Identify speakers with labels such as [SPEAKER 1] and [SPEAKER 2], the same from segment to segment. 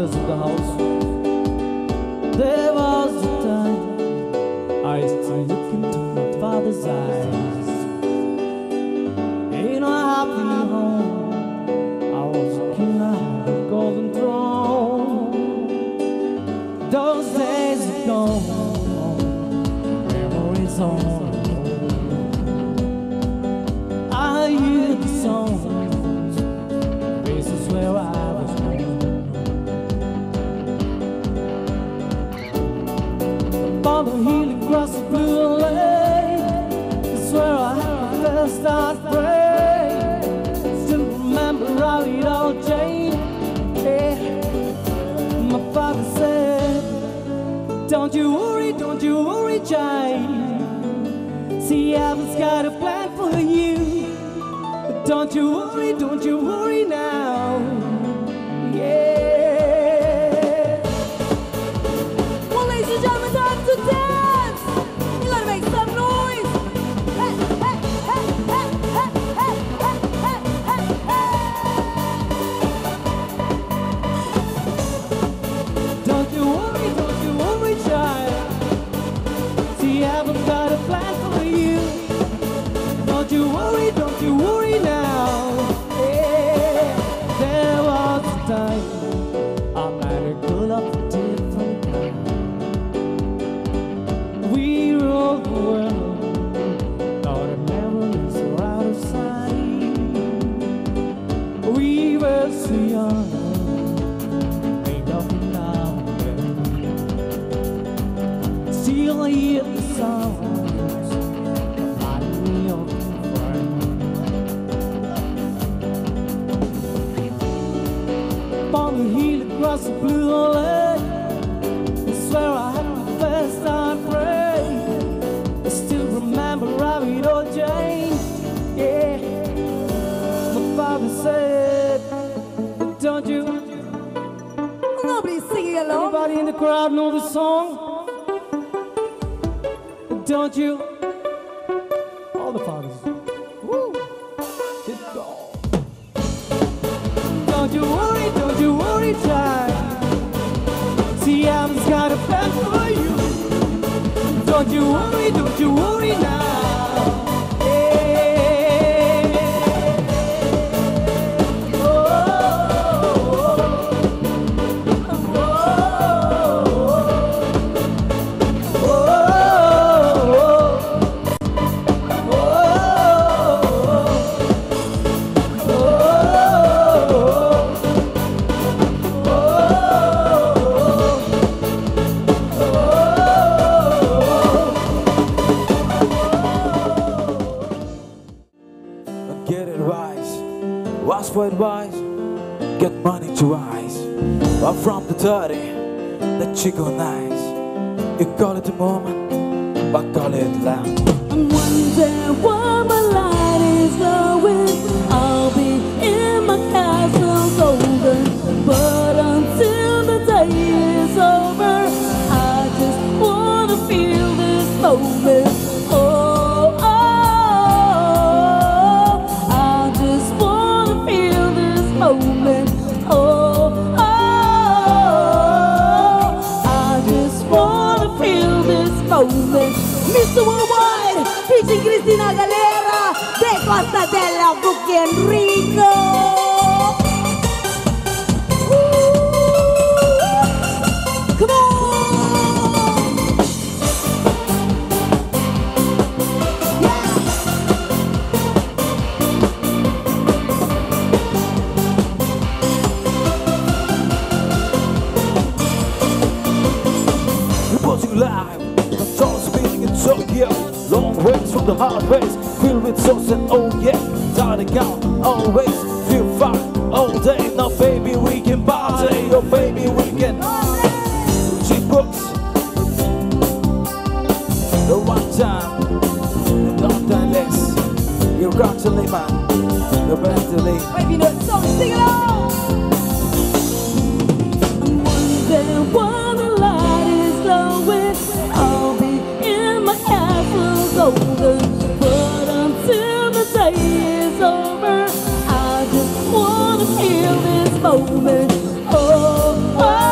[SPEAKER 1] fathers in the house. There was a time I used to look into my father's eyes. In a happy home, I was a king, I had a golden throne. Those days are gone, memories on. I hear the songs, places where I was born. Upon the healing grass of blue lake, that's where I had my first heartbreak. Still remember how it all changed. Yeah. My father said, don't you worry, child. See, heaven's got a plan for you. But don't you worry now. Yeah.
[SPEAKER 2] Well, ladies and gentlemen, time to dance. You gotta make some noise. Hey, hey, hey, hey, hey, hey, hey, hey, hey,
[SPEAKER 1] hey. Don't you worry, child. See, heaven's got a plan for you. Don't you worry now. Yeah. There was a time I met a girl of a different kind. We ruled the world, thought our memories were out of sight. We were so young, think of it now and then. Still hear the sounds of lighting me up. On the hill across the blue lake, it's where I had my first heartbreak. I still remember how it all changed. Yeah, my father said, don't you?
[SPEAKER 2] nobody's singing along.
[SPEAKER 1] Anybody in the crowd know this song? Don't you? All the fathers. Woo! Good God. Don't you worry, child. See, heaven's got a plan for you. Don't you worry now. Yeah. Oh,
[SPEAKER 3] Get it wise, watch for advice, get money to rise. I'm from the dirty, the chico nice. You call it a moment, I call it loud.
[SPEAKER 2] And one day when my light is going, I'll be in my castle golden. But until the day is over, I just wanna feel this moment. Mr. Worldwide, featuring Cristina Galera de Costa della Bucchi Enrico. Come on! Yeah.
[SPEAKER 3] Reporting live, control speaking in Tokyo. Long ways from the hard ways, filled with sauce and oh yeah. Starting out, always feel fine all day. Now baby we can party, oh baby we can. She books the one time, the long time less. You're gradually man, you're mentally.
[SPEAKER 2] If you know the song, sing along! And one day when the light is glowing, I'll be in my castle golden. But until the day is over, I just wanna feel this moment. Oh, oh.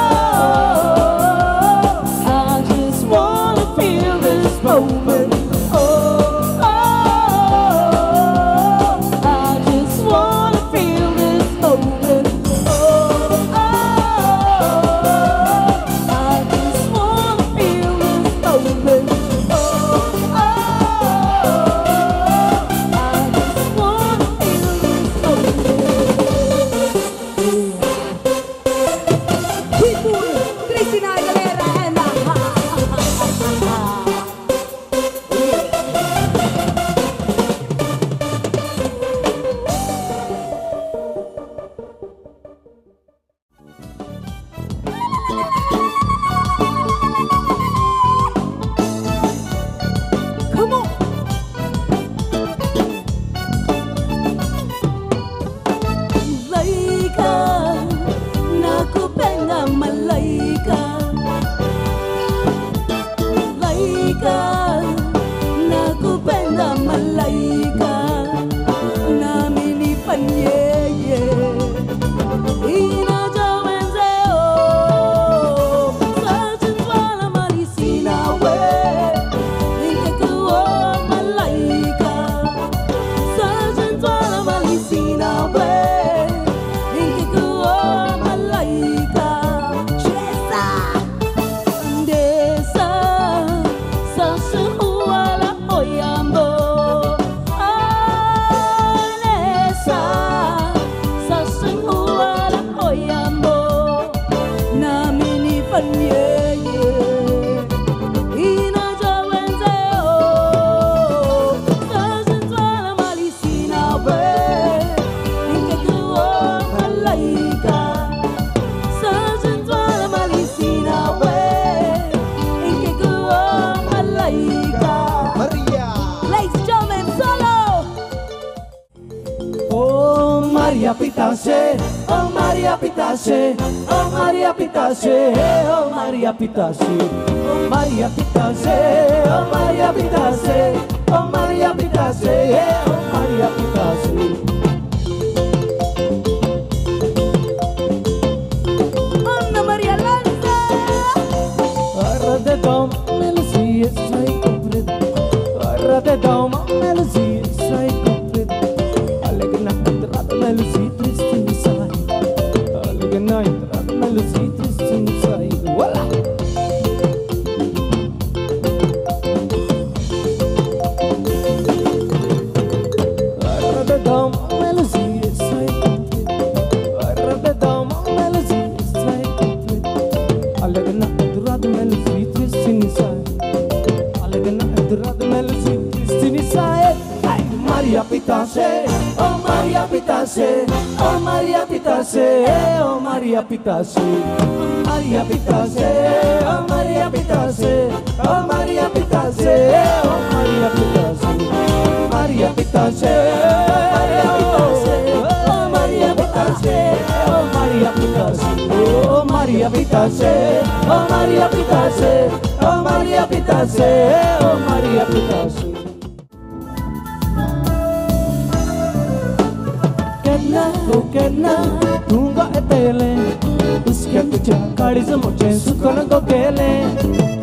[SPEAKER 1] Maria Pitache, oh Maria Pitache, oh Maria Pitache, oh Maria Pitache, oh Maria Pitache, oh Maria Pitache, oh Maria Pitache, oh Maria Pitache.
[SPEAKER 2] Anna Maria Lanza.
[SPEAKER 1] Arrate dom, melody is straight complete. Arrate dom, melody is straight complete. Melody twist inside. Like a night, melody twist inside. Voila! I read the dumb melody is straight complete. I read the dumb melody is straight complete. Like a night, melody twist inside. Like a night, melody twist inside. Maria Pitache, oh Maria Pitache, oh Maria Pitache, oh Maria Pitache, Maria Pitache, oh Maria Pitache, oh Maria Pitache, oh Maria Pitache, Maria Pitache, oh Maria Pitache, oh Maria Pitache, oh Maria Pitache, oh Maria Pitache, oh Maria Pitache, oh Maria Pitache. Kena, tunga etele, uske tuja kadi se moche sukana ko kele.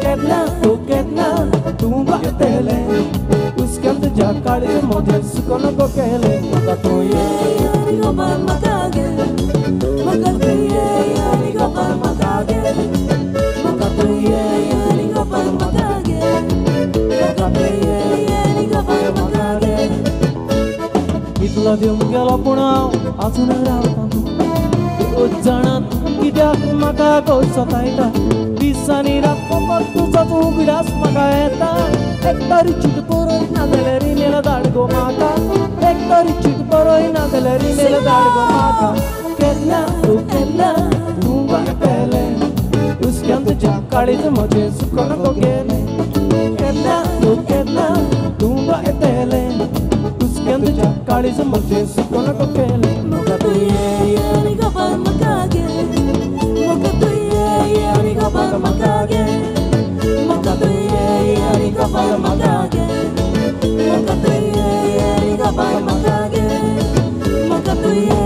[SPEAKER 1] Kena, tunga etele, uske tuja kadi se moche sukana ko kele. Maka to ye,
[SPEAKER 2] Rigo par makage, maka to ye, rigo par makage, maka to ye, rigo par makage, maka to ye, rigo par makage.
[SPEAKER 1] Itla dium gelo punau, asuna rautanu. O jana kidak maka ko sataita, bisani rakko tu satu gidas maka eta. Ektari chit poroi na deleri mela dadgo maka, ektari chit poroi na deleri mela dadgo maka. Kena, tunga etele, uske ante jakadi se moche sukana ko gele. Kena, tunga etele. Kendo jakadi se moche sukana ko kele.
[SPEAKER 2] Moka tu ye, rigo par makage, moka tu ye, rigo par makage, moka tu ye, rigo par makage, moka tu ye, rigo par makage, moka tu ye.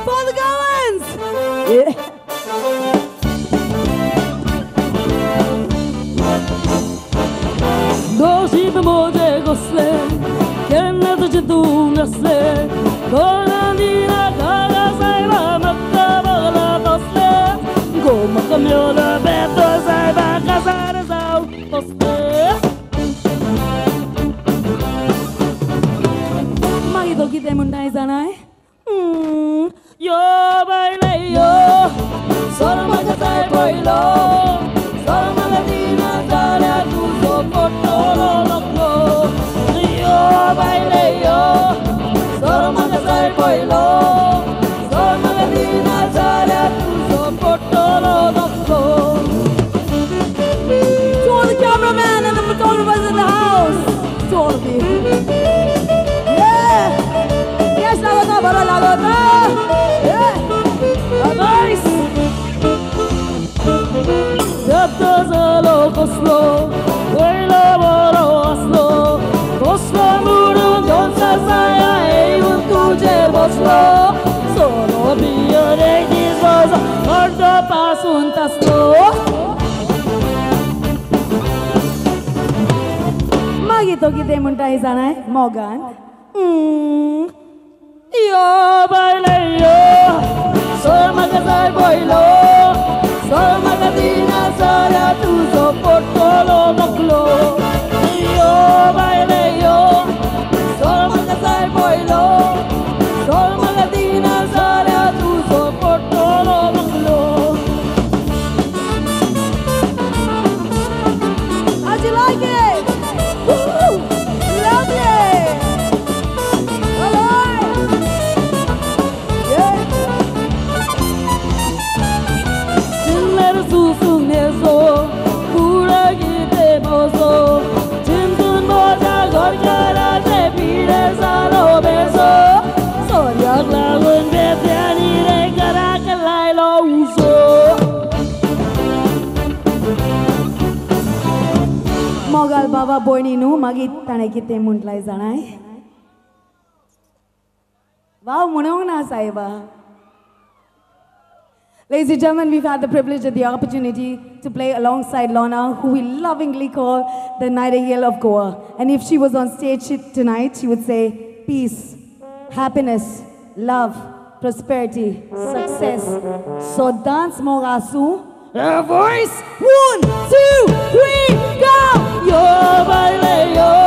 [SPEAKER 2] For the Goins! Yeah. Dosi pe moje gosle, kenna to jetu nasle, kona dina kaga saiba makka bagla tosle, go makka myola beto saiba kasar sau tosle. Magi to kite mundai zanai. Yo baile yo, solo magatai bailo, solo magatina dale tu sopotolo loco. Yo baile yo, solo magatai bailo, solo magatina dale tu sopotolo loco. To all the cameraman and the photographers in the house, to all of you. Yeah. Magi to kita muntai sana, Morgan.
[SPEAKER 1] Yo baile yo, sol magazay boilo, sol magatina sara tu soportolo maklo. Yo baile yo, sol magazay boilo, sol magatina sara tu soportolo maklo.
[SPEAKER 2] How'd you like it? Woo! Lovely! Mogal Baba Boyni nu magi tane kite muntlai zanai. Wow, munong na saiba. Ladies and gentlemen, we've had the privilege and the opportunity to play alongside Lorna, who we lovingly call the Nightingale of Goa. And if she was on stage tonight, she would say, peace, happiness, love, prosperity, success. So dance Mogasu. Her voice. 1, 2, 3, go! Yo baile yo.